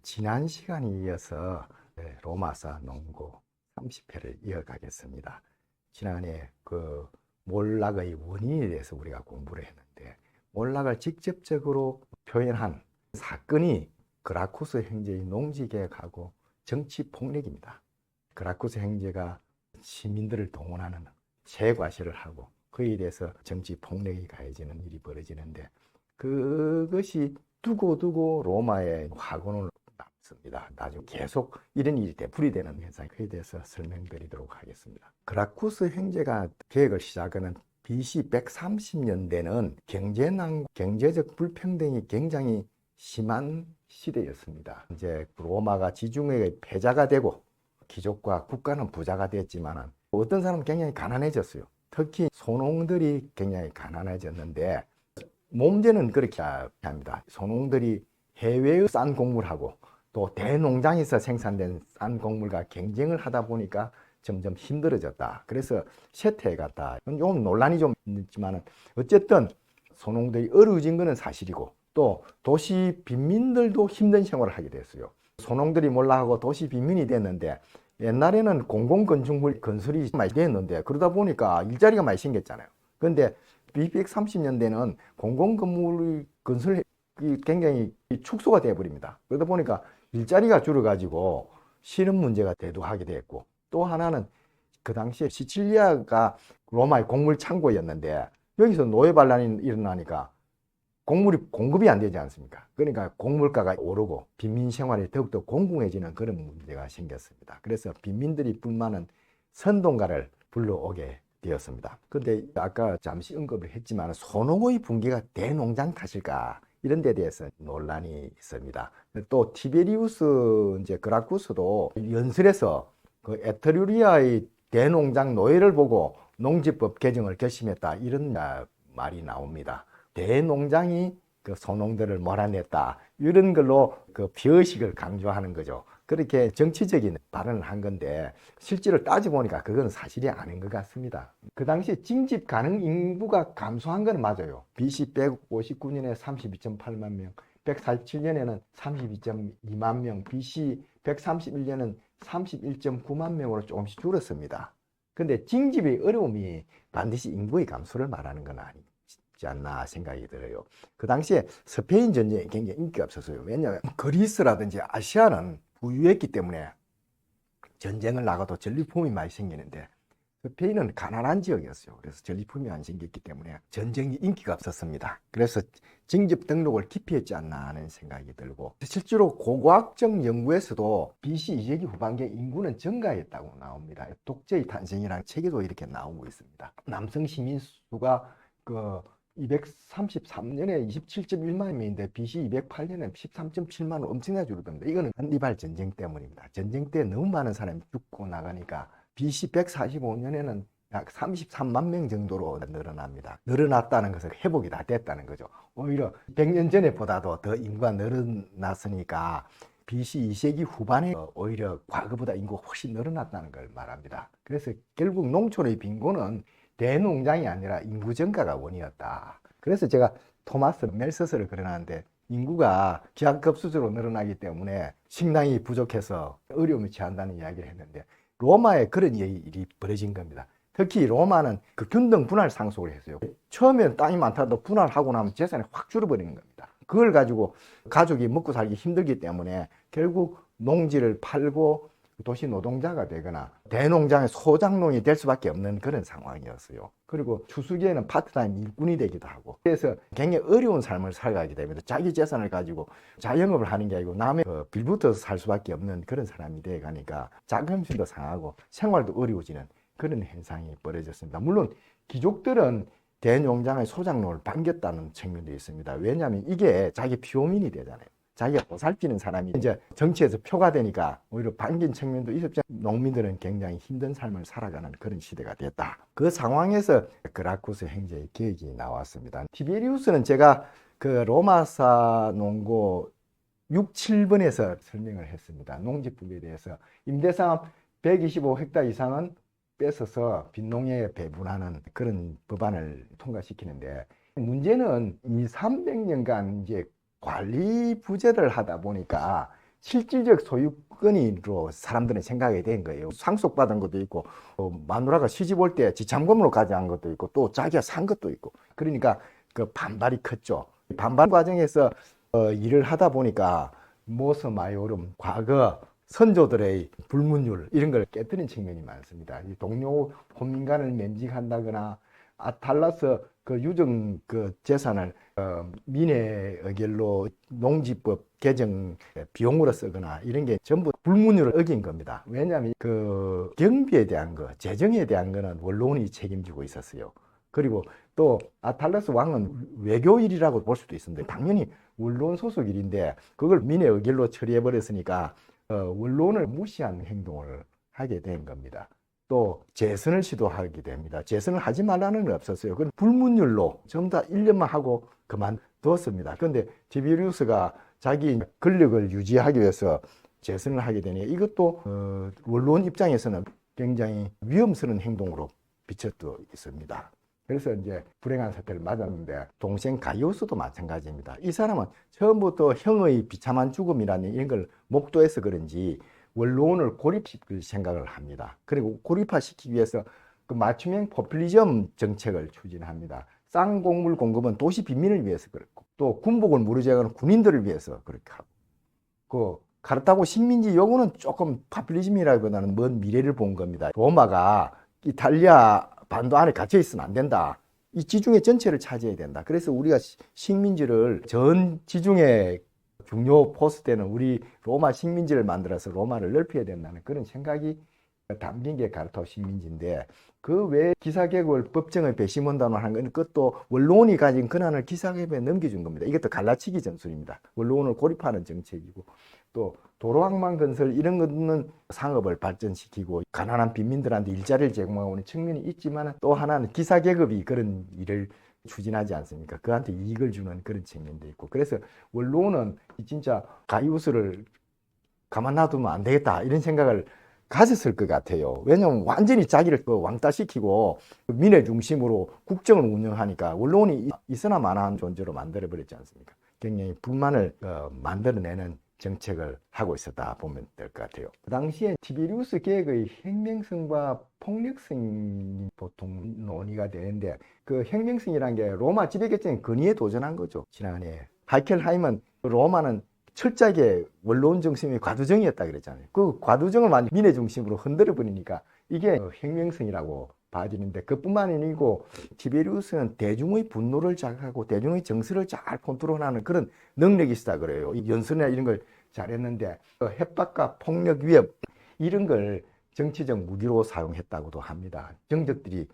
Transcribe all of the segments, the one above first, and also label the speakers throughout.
Speaker 1: 지난 시간에 이어서 로마서 농구 30회를 이어가겠습니다. 지난해 그 몰락의 원인에 대해서 우리가 공부를 했는데, 몰락을 직접적으로 표현한 사건이 그라쿠스 형제의 농지개혁하고 정치 폭력입니다. 그라쿠스 형제가 시민들을 동원하는 세과시를 하고 그에 대해서 정치 폭력이 가해지는 일이 벌어지는데, 그것이 두고두고 로마의 화근을 남습니다. 나중에 계속 이런 일이 되풀이되는 현상, 그에 대해서 설명드리도록 하겠습니다. 그라쿠스 형제가 계획을 시작하는 BC 130년대는 경제적 불평등이 굉장히 심한 시대였습니다. 이제 로마가 지중해의 패자가 되고 귀족과 국가는 부자가 됐지만 어떤 사람은 굉장히 가난해졌어요. 특히 소농들이 굉장히 가난해졌는데, 문제는 그렇게 합니다. 소농들이 해외의 싼 곡물하고 또 대농장에서 생산된 싼 곡물과 경쟁을 하다 보니까 점점 힘들어졌다. 그래서 쇠퇴해 갔다. 좀 논란이 좀 있지만 어쨌든 소농들이 어려워진 것은 사실이고, 또 도시 빈민들도 힘든 생활을 하게 됐어요. 소농들이 몰락하고 도시 빈민이 됐는데, 옛날에는 공공건축물 건설이 많이 됐는데, 그러다 보니까 일자리가 많이 생겼잖아요. 그런데 230년대는 공공건물 건설이 굉장히 축소가 되어버립니다. 그러다 보니까 일자리가 줄어가지고 실업 문제가 대두하게 됐고, 또 하나는 그 당시에 시칠리아가 로마의 곡물 창고였는데, 여기서 노예 반란이 일어나니까 곡물이 공급이 안 되지 않습니까? 그러니까 곡물가가 오르고 빈민 생활이 더욱더 공공해지는 그런 문제가 생겼습니다. 그래서 빈민들이 불만은 선동가를 불러오게 되었습니다. 그런데 아까 잠시 언급을 했지만 소농의 붕괴가 대농장 탓일까, 이런 데 대해서 논란이 있습니다. 또 티베리우스 이제 그라쿠스도 연설에서 그 에트루리아의 대농장 노예를 보고 농지법 개정을 결심했다, 이런 말이 나옵니다. 대농장이 그 소농들을 몰아냈다, 이런 걸로 그 비의식을 강조하는 거죠. 그렇게 정치적인 발언을 한 건데, 실제로 따져보니까 그건 사실이 아닌 것 같습니다. 그 당시에 징집 가능 인구가 감소한 건 맞아요. BC 159년에 32.8만 명, 147년에는 32.2만 명, BC 131년은 31.9만 명으로 조금씩 줄었습니다. 근데 징집의 어려움이 반드시 인구의 감소를 말하는 건 아니지 않나 생각이 들어요. 그 당시에 스페인 전쟁이 굉장히 인기가 없었어요. 왜냐하면 그리스라든지 아시아는 부유했기 때문에 전쟁을 나가도 전리품이 많이 생기는데, 스페인은 가난한 지역이었어요. 그래서 전리품이 안 생겼기 때문에 전쟁이 인기가 없었습니다. 그래서 징집 등록을 기피했지 않나 하는 생각이 들고, 실제로 고고학적 연구에서도 BC 2세기 후반기에 인구는 증가했다고 나옵니다. 독재의 탄생이라는 책에도 이렇게 나오고 있습니다. 남성 시민 수가 233년에 27.1만 명인데 BC 208년에 13.7만 엄청나게 줄어듭니다. 이거는 한니발 전쟁 때문입니다. 전쟁 때 너무 많은 사람이 죽고 나가니까 BC 145년에는 약 33만 명 정도로 늘어납니다. 늘어났다는 것은 회복이 다 됐다는 거죠. 오히려 100년 전에보다도 더 인구가 늘어났으니까 BC 2세기 후반에 오히려 과거보다 인구가 훨씬 늘어났다는 걸 말합니다. 그래서 결국 농촌의 빈곤은 대농장이 아니라 인구 증가가 원인이었다. 그래서 제가 토마스 멜서스를 그려놨는데, 인구가 기하급수적으로 늘어나기 때문에 식량이 부족해서 어려움을 처한다는 이야기를 했는데, 로마에 그런 일이 벌어진 겁니다. 특히 로마는 그 균등 분할 상속을 했어요. 처음에는 땅이 많다도 분할하고 나면 재산이 확 줄어버리는 겁니다. 그걸 가지고 가족이 먹고 살기 힘들기 때문에 결국 농지를 팔고 도시 노동자가 되거나 대농장의 소장농이 될 수밖에 없는 그런 상황이었어요. 그리고 추수기에는 파트타임 일꾼이 되기도 하고, 그래서 굉장히 어려운 삶을 살아가게 됩니다. 자기 재산을 가지고 자영업을 하는 게 아니고 남의 빌붙어서 살 수밖에 없는 그런 사람이 돼 가니까 자긍심도 상하고 생활도 어려워지는 그런 현상이 벌어졌습니다. 물론 귀족들은 대농장의 소장농을 반겼다는 측면도 있습니다. 왜냐하면 이게 자기 피호민이 되잖아요. 자기가 보살피는 사람이 이제 정치에서 표가 되니까 오히려 반긴 측면도 있었죠. 농민들은 굉장히 힘든 삶을 살아가는 그런 시대가 됐다. 그 상황에서 그라쿠스 형제의 계획이 나왔습니다. 티베리우스는 제가 그 로마사 농고 6, 7번에서 설명을 했습니다. 농지법에 대해서 임대상 125헥타 이상은 뺏어서 빈농에 배분하는 그런 법안을 통과시키는데, 문제는 200, 300년간 이제 관리 부재를 하다 보니까 실질적 소유권으로 사람들은 생각이 된 거예요. 상속받은 것도 있고, 마누라가 시집 올 때 지참금으로 가져간 것도 있고, 또 자기가 산 것도 있고. 그러니까 그 반발이 컸죠. 반발 과정에서 일을 하다 보니까 모스 마이오름, 과거 선조들의 불문율 이런 걸 깨뜨린 측면이 많습니다. 이 동료 혼민간을 면직한다거나 아탈라스 그 유정 그 재산을 민의 의결로 농지법 개정 비용으로 쓰거나 이런 게 전부 불문율을 어긴 겁니다. 왜냐하면 그 경비에 대한 거, 재정에 대한 거는 원로원이 책임지고 있었어요. 그리고 또 아탈라스 왕은 외교일이라고 볼 수도 있습니다. 당연히 원로원 소속 일인데 그걸 민의 의결로 처리해 버렸으니까 원로원을 무시한 행동을 하게 된 겁니다. 또 재선을 시도하게 됩니다. 재선을 하지 말라는 건 없었어요. 그건 불문율로 전부 다 1년만 하고 그만두었습니다. 그런데 티베리우스가 자기 권력을 유지하기 위해서 재선을 하게 되니 이것도 원로원 입장에서는 굉장히 위험스러운 행동으로 비춰져 있습니다. 그래서 이제 불행한 사태를 맞았는데 동생 가이오스도 마찬가지입니다. 이 사람은 처음부터 형의 비참한 죽음이라는 이런 걸 목도해서 그런지 원로원을 고립시킬 생각을 합니다. 그리고 고립화시키기 위해서 그 맞춤형 포퓰리즘 정책을 추진합니다. 쌍곡물 공급은 도시 빈민을 위해서 그렇고 또 군복을 무료제공하는 군인들을 위해서 그렇게 하고 그 카르타고 식민지 요구는 조금 포퓰리즘이라기보다는 먼 미래를 본 겁니다. 로마가 이탈리아 반도 안에 갇혀 있으면 안 된다. 이 지중해 전체를 차지해야 된다. 그래서 우리가 식민지를 전 지중해 중요 포스트에는 우리 로마 식민지를 만들어서 로마를 넓혀야 된다는 그런 생각이 담긴 게 카르타고 식민지인데 그 외에 기사개국을 법정의 배심원단으로 하는 건 그것도 원로원이 가진 권한을 기사개국에 넘겨준 겁니다. 이것도 갈라치기 전술입니다. 원로원을 고립하는 정책이고 또 도로항만 건설 이런 거는 상업을 발전시키고 가난한 빈민들한테 일자리를 제공하고 있는 측면이 있지만 또 하나는 기사계급이 그런 일을 추진하지 않습니까? 그한테 이익을 주는 그런 측면도 있고 그래서 원로원은 진짜 가이우스를 가만 놔두면 안 되겠다 이런 생각을 가졌을 것 같아요. 왜냐하면 완전히 자기를 왕따시키고 민의 중심으로 국정을 운영하니까 원로원이 있으나 마나한 존재로 만들어버렸지 않습니까? 굉장히 불만을 만들어내는 정책을 하고 있었다 보면 될 것 같아요. 그 당시에 티베리우스 계획의 혁명성과 폭력성이 보통 논의가 되는데 그 혁명성이라는 게 로마 지배개혁의 근위에 도전한 거죠. 지난해 하이켈하임은 로마는 철저하게 원로원 중심의 과두정이었다 그랬잖아요. 그 과두정을 완전 민의 중심으로 흔들어 버리니까 이게 혁명성이라고 봐지는데 그뿐만 아니고 티베리우스는 대중의 분노를 자극하고 대중의 정서를 잘 컨트롤하는 그런 능력이 있다 그래요. 연설이나 이런 걸 잘했는데 협박과 폭력 위협 이런 걸 정치적 무기로 사용했다고도 합니다. 정적들이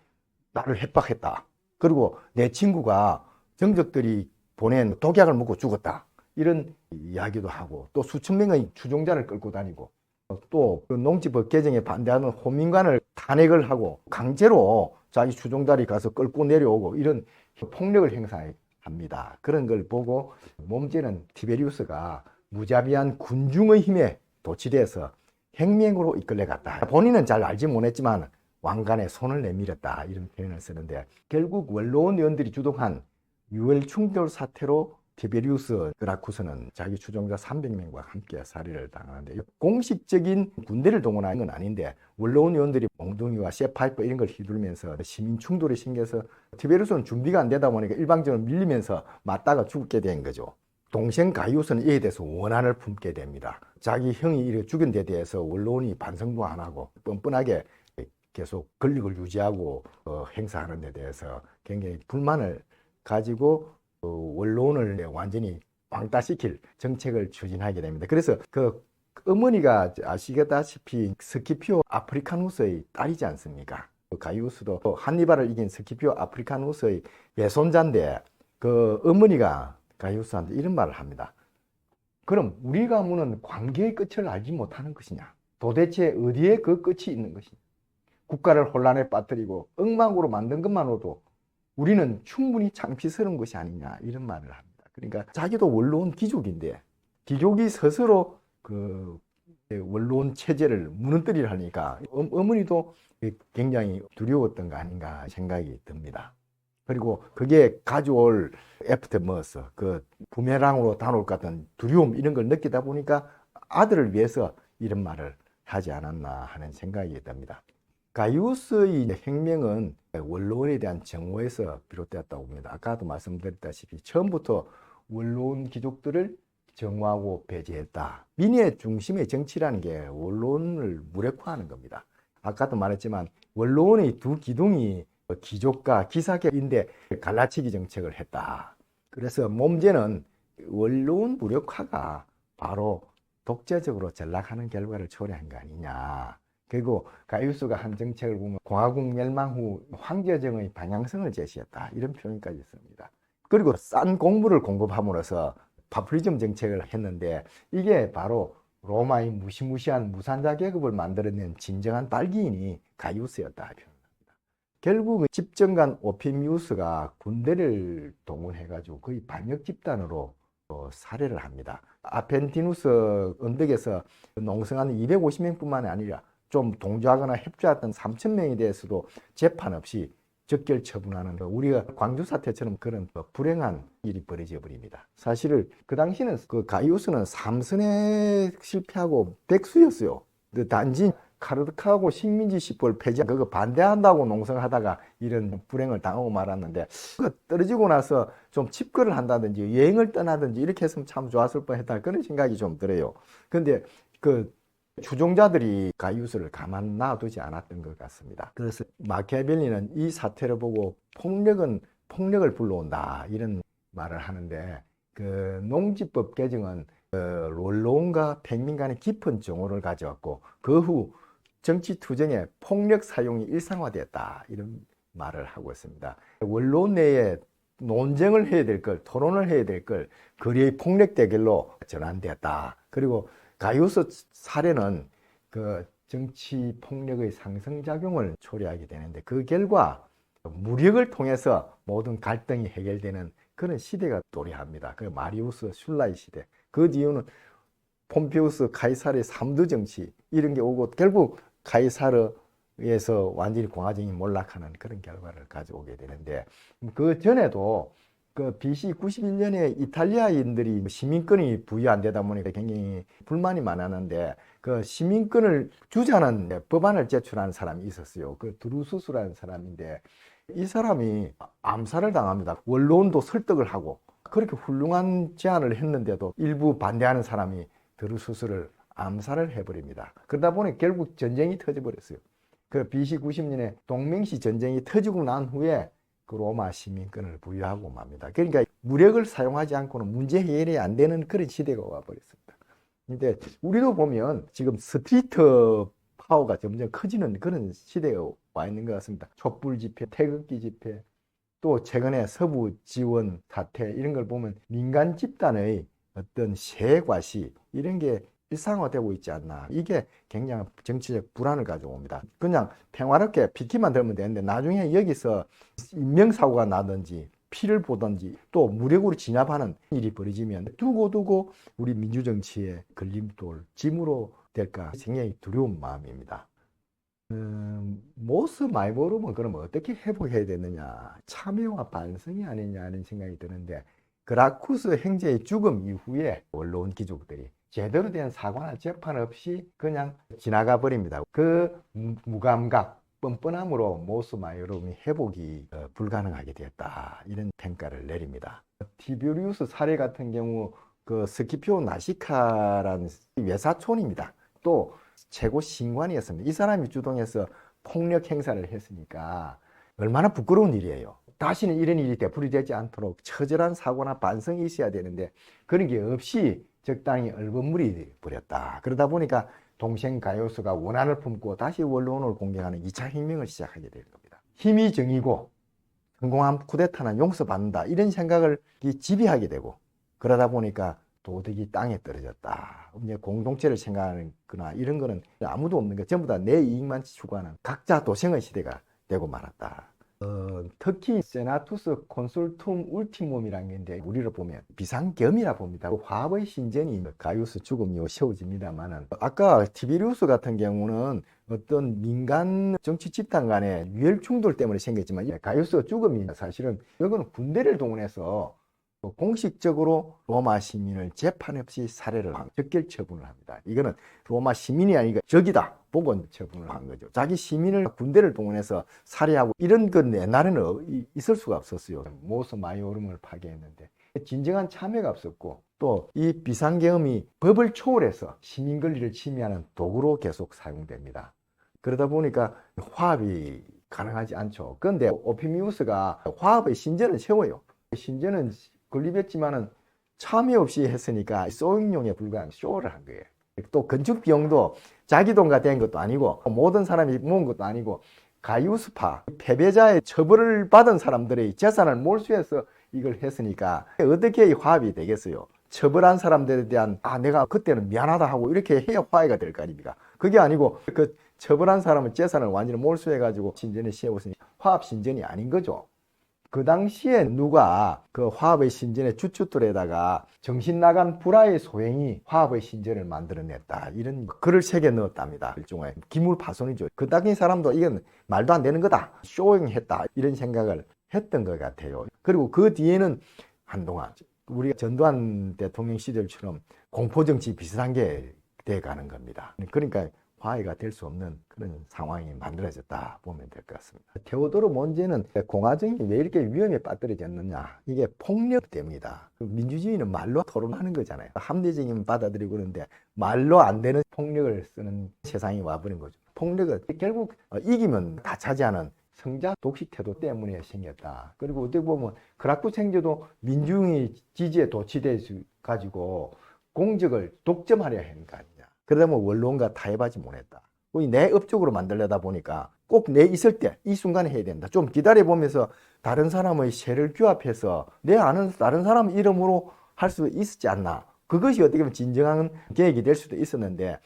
Speaker 1: 나를 협박했다. 그리고 내 친구가 정적들이 보낸 독약을 먹고 죽었다. 이런 이야기도 하고 또 수천 명의 추종자를 끌고 다니고 또 그 농지법 개정에 반대하는 호민관을 탄핵을 하고 강제로 자기 추종자리 가서 끌고 내려오고 이런 폭력을 행사합니다. 그런 걸 보고 몸지는 티베리우스가 무자비한 군중의 힘에 도취돼서 혁명으로 이끌려갔다. 본인은 잘 알지 못했지만 왕관에 손을 내밀었다 이런 표현을 쓰는데 결국 원로원 의원들이 주동한 6월 충돌 사태로 티베리우스 그라쿠스는 자기 추종자 300명과 함께 살해를 당하는데 공식적인 군대를 동원한 건 아닌데 원로원 의원들이 몽둥이와 쇠파이프 이런 걸 휘둘면서 시민 충돌이 생겨서 티베리우스는 준비가 안 되다 보니까 일방적으로 밀리면서 맞다가 죽게 된 거죠. 동생 가이우스는 이에 대해서 원한을 품게 됩니다. 자기 형이 이렇게 죽은 데 대해서 원로원이 반성도 안 하고 뻔뻔하게 계속 권력을 유지하고 행사하는 데 대해서 굉장히 불만을 가지고 원로원을 완전히 왕따시킬 정책을 추진하게 됩니다. 그래서 그 어머니가 아시다시피 스키피오 아프리카누스의 딸이지 않습니까? 가이우스도 한니발을 이긴 스키피오 아프리카누스의 외손자인데 그 어머니가 가이우스한테 이런 말을 합니다. 그럼 우리 가문은 관계의 끝을 알지 못하는 것이냐? 도대체 어디에 그 끝이 있는 것이냐? 국가를 혼란에 빠뜨리고 엉망으로 만든 것만으로도 우리는 충분히 창피스러운 것이 아니냐 이런 말을 합니다. 그러니까 자기도 원로원 귀족인데 귀족이 스스로 그 원로원 체제를 무너뜨리려 하니까 어머니도 굉장히 두려웠던 거 아닌가 생각이 듭니다. 그리고 그게 가져올 애프터머스 그 부메랑으로 다가올 것 같은 두려움 이런 걸 느끼다 보니까 아들을 위해서 이런 말을 하지 않았나 하는 생각이 듭니다. 가이우스의 행명은 원로원에 대한 정오에서 비롯되었다고 봅니다. 아까도 말씀드렸다시피 처음부터 원로원 귀족들을 정오하고 배제했다. 민의 중심의 정치라는 게 원로원을 무력화하는 겁니다. 아까도 말했지만 원로원의 두 기둥이 귀족과 기사계인데 갈라치기 정책을 했다. 그래서 몸제는 원로원 무력화가 바로 독재적으로 전락하는 결과를 초래한 거 아니냐. 그리고 가이우스가 한 정책을 보면 공화국 멸망 후 황제정의 방향성을 제시했다. 이런 표현까지 있습니다. 그리고 싼 곡물을 공급함으로써 파퓰리즘 정책을 했는데 이게 바로 로마의 무시무시한 무산자 계급을 만들어낸 진정한 발기인이 가이우스였다. 표현합니다. 결국 집정관 오피미우스가 군대를 동원해가지고 거의 반역 집단으로 살해를 합니다. 아펜티누스 언덕에서 농성하는 250명뿐만 아니라 좀 동조하거나 협조했던 3,000명에 대해서도 재판 없이 적결 처분하는 우리가 광주 사태처럼 그런 불행한 일이 벌어져 버립니다. 사실 그 당시는 그 가이우스는 삼선에 실패하고 백수였어요. 단지 카르드카하고 식민지 시벌 폐지 그거 반대한다고 농성하다가 이런 불행을 당하고 말았는데 그 떨어지고 나서 좀 칩거를 한다든지 여행을 떠나든지 이렇게 했으면 참 좋았을 뻔했다 그런 생각이 좀 들어요. 근데 그 추종자들이 가이우스를 가만 놔두지 않았던 것 같습니다. 그래서 마키아벨리는 이 사태를 보고 폭력은 폭력을 불러온다 이런 말을 하는데 그 농지법 개정은 원로원과 평민 간의 깊은 정오를 가져왔고 그 후 정치 투쟁에 폭력 사용이 일상화되었다 이런 말을 하고 있습니다. 원로원 내에 논쟁을 해야 될 걸, 토론을 해야 될 걸 거리의 폭력 대결로 전환되었다. 그리고 가이우스 사례는 그 정치 폭력의 상승작용을 초래하게 되는데 그 결과 무력을 통해서 모든 갈등이 해결되는 그런 시대가 도래합니다. 그 마리우스 슐라이 시대. 그 이유는 폼피우스 카이사르의 삼두 정치 이런 게 오고 결국 카이사르에서 완전히 공화정이 몰락하는 그런 결과를 가져오게 되는데 그 전에도 그 BC 91년에 이탈리아인들이 시민권이 부여 안 되다 보니까 굉장히 불만이 많았는데 그 시민권을 주자는 법안을 제출한 사람이 있었어요. 그 드루수스라는 사람인데 이 사람이 암살을 당합니다. 원로원도 설득을 하고 그렇게 훌륭한 제안을 했는데도 일부 반대하는 사람이 드루수스를 암살을 해버립니다. 그러다 보니 결국 전쟁이 터져버렸어요. 그 BC 90년에 동맹시 전쟁이 터지고 난 후에 그 로마 시민권을 부여하고 맙니다. 그러니까 무력을 사용하지 않고는 문제 해결이 안 되는 그런 시대가 와버렸습니다. 근데 우리도 보면 지금 스트리트 파워가 점점 커지는 그런 시대에 와 있는 것 같습니다. 촛불 집회, 태극기 집회, 또 최근에 서부 지원 사태 이런 걸 보면 민간 집단의 어떤 세과시 이런 게 일상화되고 있지 않나. 이게 굉장히 정치적 불안을 가져옵니다. 그냥 평화롭게 피켓만 들면 되는데 나중에 여기서 인명사고가 나든지 피를 보든지 또 무력으로 진압하는 일이 벌어지면 두고 우리 민주정치의 걸림돌, 짐으로 될까 굉장히 두려운 마음입니다. 모스 마이보름은 그럼 어떻게 회복해야 되느냐? 참여와 반성이 아니냐 하는 생각이 드는데 그라쿠스 형제의 죽음 이후에 원로원 귀족들이 제대로 된 사과나 재판 없이 그냥 지나가 버립니다. 그 무감각, 뻔뻔함으로 모스 마이오름이 회복이 불가능하게 되었다. 이런 평가를 내립니다. 티베리우스 사례 같은 경우 그 스키피오 나시카라는 외사촌입니다. 또 최고 신관이었습니다. 이 사람이 주동해서 폭력 행사를 했으니까 얼마나 부끄러운 일이에요. 다시는 이런 일이 되풀이되지 않도록 처절한 사고나 반성이 있어야 되는데 그런 게 없이 적당히 얼버무리 버렸다. 그러다 보니까 동생 가이우스가 원한을 품고 다시 원로원을 공격하는 2차 혁명을 시작하게 될 겁니다. 힘이 정이고 성공한 쿠데타는 용서받는다. 이런 생각을 지배하게 되고 그러다 보니까 도덕이 땅에 떨어졌다. 이제 공동체를 생각하거나 이런 거는 아무도 없는 거 전부 다 내 이익만 추구하는 각자 도생의 시대가 되고 말았다. 특히 세나투스 콘솔툼 울티멈이라는 게 있는데 우리를 보면 비상겸이라 봅니다. 화합의 신전이 가이우스 죽음 이후 세워집니다만은 아까 티베리우스 같은 경우는 어떤 민간 정치 집단 간의 유혈 충돌 때문에 생겼지만 가이우스 죽음이 사실은 이거는 군대를 동원해서 공식적으로 로마 시민을 재판 없이 살해를 한 적결 처분을 합니다. 이거는 로마 시민이 아니라 적이다 보고 처분을 한 거죠. 자기 시민을 군대를 동원해서 살해하고 이런 건 옛날에는 있을 수가 없었어요. 모스 마이오름을 파괴했는데 진정한 참여가 없었고 또 이 비상계엄이 법을 초월해서 시민 권리를 침해하는 도구로 계속 사용됩니다. 그러다 보니까 화합이 가능하지 않죠. 그런데 오피미우스가 화합의 신전을 세워요. 신전은 건립했지만은 참여 없이 했으니까 소잉용에 불과한 쇼를 한 거예요. 또 건축 비용도 자기 돈가 된 것도 아니고 모든 사람이 모은 것도 아니고 가이우스파 패배자의 처벌을 받은 사람들의 재산을 몰수해서 이걸 했으니까 어떻게 화합이 되겠어요? 처벌한 사람들에 대한 내가 그때는 미안하다 하고 이렇게 해야 화해가 될 거 아닙니까? 그게 아니고 그 처벌한 사람은 재산을 완전히 몰수해가지고 신전에 세웠으니 화합 신전이 아닌 거죠. 그 당시에 누가 그 화합의 신전의 주춧돌에다가 정신 나간 불화의 소행이 화합의 신전을 만들어냈다 이런 글을 새겨 넣었답니다. 일종의 기물파손이죠. 그 당시 사람도 이건 말도 안 되는 거다 쇼잉했다 이런 생각을 했던 것 같아요. 그리고 그 뒤에는 한동안 우리가 전두환 대통령 시절처럼 공포정치 비슷한 게 돼가는 겁니다. 그러니까 화해가 될 수 없는 그런 상황이 만들어졌다 보면 될 것 같습니다. 테오도르 몬제는 공화정이 왜 이렇게 위험에 빠뜨려졌느냐, 이게 폭력 때문이다. 민주주의는 말로 토론하는 거잖아요. 합리적이면 받아들이고 그러는데 말로 안 되는 폭력을 쓰는 세상이 와버린 거죠. 폭력은 결국 이기면 다 차지하는 성자 독식 태도 때문에 생겼다. 그리고 어떻게 보면 그라쿠 생제도 민중의 지지에 도취돼 가지고 공적을 독점하려 하는 거 아니냐. 그러다 보면 원론과 타협하지 못했다. 내 업적으로 만들려다 보니까 꼭 내 있을 때 이 순간에 해야 된다. 좀 기다려보면서 다른 사람의 세를 규합해서 내 아는 다른 사람 이름으로 할 수 있었지 않나. 그것이 어떻게 보면 진정한 계획이 될 수도 있었는데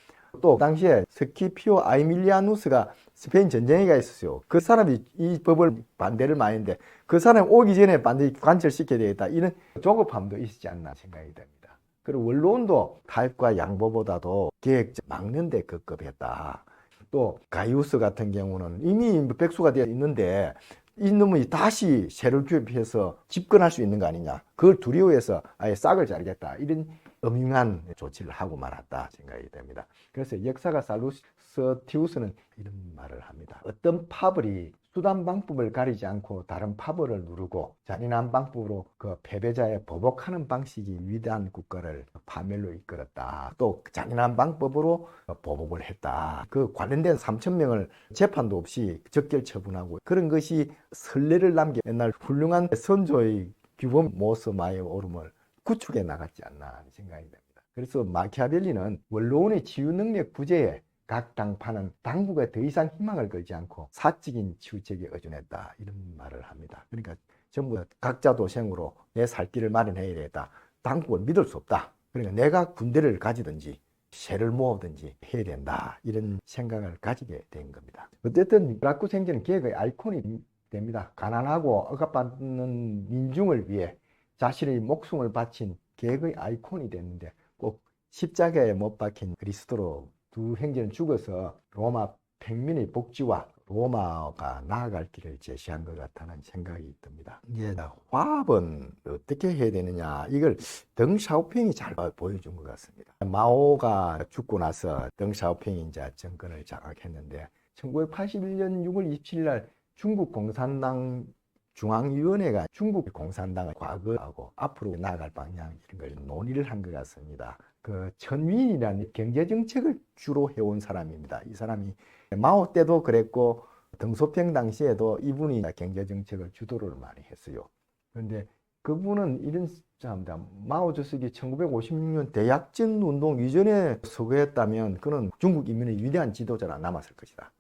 Speaker 1: 또 당시에 스키피오 아이밀리아누스가 스페인 전쟁에가 있었어요. 그 사람이 이 법을 반대를 많이 했는데 그 사람이 오기 전에 반드시 관철시켜야 되겠다. 이런 조급함도 있지 않나 생각이 됩니다. 그리고 원론도 타협과 양보보다도 계획적 막는 데 급급했다. 또 가이우스 같은 경우는 이미 백수가 되어 있는데 이놈이 다시 세를 규합해서 집권할 수 있는 거 아니냐. 그걸 두려워해서 아예 싹을 자르겠다. 이런 엄중한 조치를 하고 말았다 생각이 됩니다. 그래서 역사가 살루스티우스는 이런 말을 합니다. 어떤 파벌이 수단 방법을 가리지 않고 다른 파벌을 누르고 잔인한 방법으로 그 패배자에 보복하는 방식이 위대한 국가를 파멸로 이끌었다. 또 잔인한 방법으로 보복을 했다. 그 관련된 3,000명을 재판도 없이 적결 처분하고 그런 것이 선례를 남겨 옛날 훌륭한 선조의 규범 모스 마이오름을 구축해 나갔지 않나 생각이 됩니다. 그래서 마키아벨리는 원로원의 치유 능력 부재에 각 당파는 당국에 더 이상 희망을 걸지 않고 사적인 치유책에 의존했다 이런 말을 합니다. 그러니까 전부 각자 도생으로 내 살 길을 마련해야 되겠다. 당국을 믿을 수 없다. 그러니까 내가 군대를 가지든지 세를 모으든지 해야 된다 이런 생각을 가지게 된 겁니다. 어쨌든 그라쿠 생제는 계획의 아이콘이 됩니다. 가난하고 억압받는 민중을 위해 자신의 목숨을 바친 계획의 아이콘이 됐는데 꼭 십자가에 못 박힌 그리스도로 두 형제는 죽어서 로마 평민의 복지와 로마가 나아갈 길을 제시한 것 같다는 생각이 듭니다. 이제 화합은 어떻게 해야 되느냐 이걸 덩샤오핑이 잘 보여준 것 같습니다. 마오가 죽고 나서 덩샤오핑이 이제 정권을 장악했는데 1981년 6월 27일 날 중국 공산당 중앙위원회가 중국 공산당의 과거하고 앞으로 나아갈 방향 이런 걸 논의를 한 것 같습니다. 그 천윈이라는 경제정책을 주로 해온 사람입니다. 이 사람이 마오 때도 그랬고 덩소평 당시에도 이분이 경제정책을 주도를 많이 했어요. 그런데 그분은 이런 사람입니다. 마오 주석이 1956년 대약진 운동 이전에 서거했다면 그는 중국 인민의 위대한 지도자라 남았을 것이다.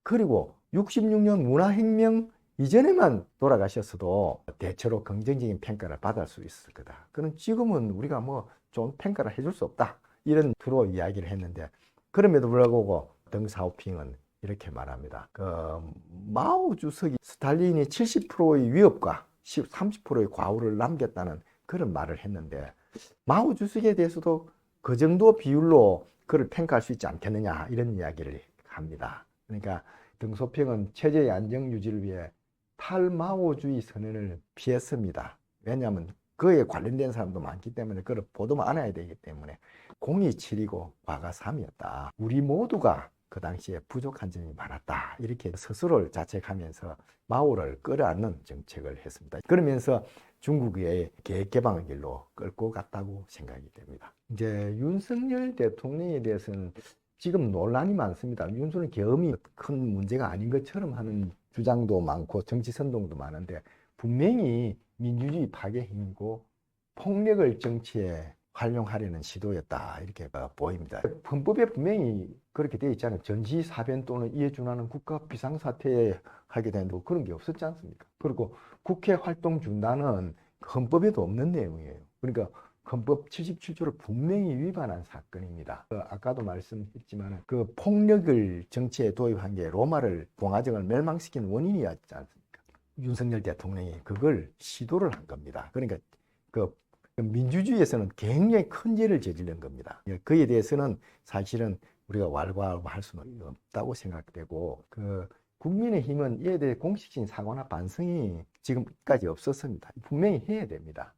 Speaker 1: 그리고 66년 문화혁명 이전에만 돌아가셨어도 대체로 긍정적인 평가를 받을 수 있을 거다. 그는 지금은 우리가 뭐 좋은 평가를 해줄 수 없다. 이런 투로 이야기를 했는데 그럼에도 불구하고 덩샤오핑은 이렇게 말합니다. 마오 주석이 스탈린이 70%의 위협과 30%의 과오를 남겼다는 그런 말을 했는데 마오 주석에 대해서도 그 정도 비율로 그를 평가할 수 있지 않겠느냐 이런 이야기를 합니다. 그러니까 덩소평은 체제의 안정 유지를 위해 탈마오주의 선언을 피했습니다. 왜냐하면 그에 관련된 사람도 많기 때문에 그걸 보도만 안 해야 되기 때문에 공이 7이고 과가 3이었다. 우리 모두가 그 당시에 부족한 점이 많았다. 이렇게 스스로를 자책하면서 마오를 끌어안는 정책을 했습니다. 그러면서 중국의 계획 개방의 길로 끌고 갔다고 생각이 됩니다. 이제 윤석열 대통령에 대해서는 지금 논란이 많습니다. 윤석열 계엄이 큰 문제가 아닌 것처럼 하는 주장도 많고 정치 선동도 많은데 분명히 민주주의 파괴 행위고 폭력을 정치에 활용하려는 시도였다 이렇게 보입니다. 헌법에 분명히 그렇게 되어 있잖아요. 전시사변 또는 이에 준하는 국가 비상사태에 하게 되는 그런 게 없었지 않습니까? 그리고 국회 활동 중단은 헌법에도 없는 내용이에요. 그러니까 헌법 77조를 분명히 위반한 사건입니다. 아까도 말씀했지만 그 폭력을 정치에 도입한 게 로마를 봉화정을 멸망시킨 원인이었지 않습니까? 윤석열 대통령이 그걸 시도를 한 겁니다. 그러니까 그 민주주의에서는 굉장히 큰 죄를 저지른 겁니다. 그에 대해서는 사실은 우리가 왈가왈부할 수는 없다고 생각되고 그 국민의힘은 이에 대해 공식적인 사과나 반성이 지금까지 없었습니다. 분명히 해야 됩니다.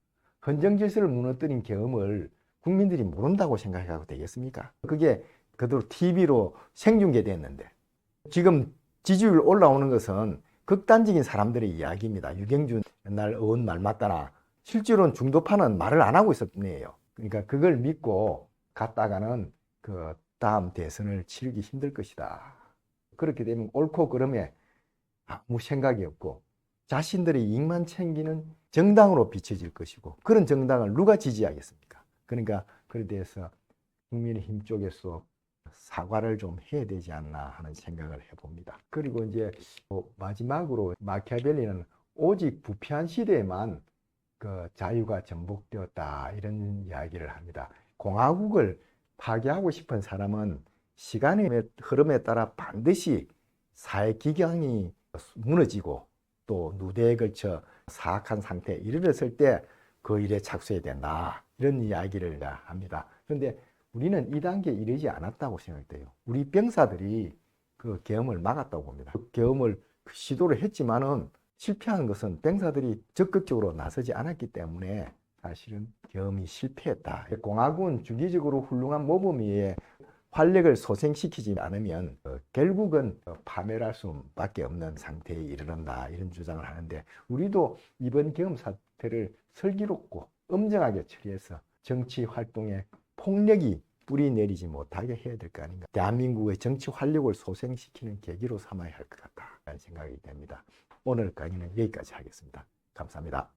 Speaker 1: 헌정질서를 무너뜨린 계엄을 국민들이 모른다고 생각하고 되겠습니까? 그게 그대로 TV로 생중계됐는데 지금 지지율 올라오는 것은 극단적인 사람들의 이야기입니다. 유경준 옛날 의원 말 맞다나 실제로는 중도파는 말을 안 하고 있었네요. 그러니까 그걸 믿고 갔다가는 그 다음 대선을 치르기 힘들 것이다. 그렇게 되면 옳고 그름에 아무 생각이 없고 자신들의 이익만 챙기는 정당으로 비춰질 것이고 그런 정당을 누가 지지하겠습니까? 그러니까 그에 대해서 국민의힘 쪽에서 사과를 좀 해야 되지 않나 하는 생각을 해봅니다. 그리고 이제 마지막으로 마키아벨리는 오직 부패한 시대에만 그 자유가 전복되었다 이런 이야기를 합니다. 공화국을 파괴하고 싶은 사람은 시간의 흐름에 따라 반드시 사회 기강이 무너지고 또 누대에 걸쳐 사악한 상태에 이르렀을 때 그 일에 착수해야 된다 이런 이야기를 합니다. 그런데 우리는 이 단계에 이르지 않았다고 생각돼요. 우리 병사들이 그 계엄을 막았다고 봅니다. 그 계엄을 시도를 했지만은 실패한 것은 병사들이 적극적으로 나서지 않았기 때문에 사실은 계엄이 실패했다. 공화국은 주기적으로 훌륭한 모범위에 활력을 소생시키지 않으면 결국은 파멸할 수밖에 없는 상태에 이르른다 이런 주장을 하는데 우리도 이번 계엄 사태를 슬기롭고 엄정하게 처리해서 정치 활동에 폭력이 뿌리 내리지 못하게 해야 될 거 아닌가. 대한민국의 정치 활력을 소생시키는 계기로 삼아야 할 것 같다는 생각이 됩니다. 오늘 강의는 여기까지 하겠습니다. 감사합니다.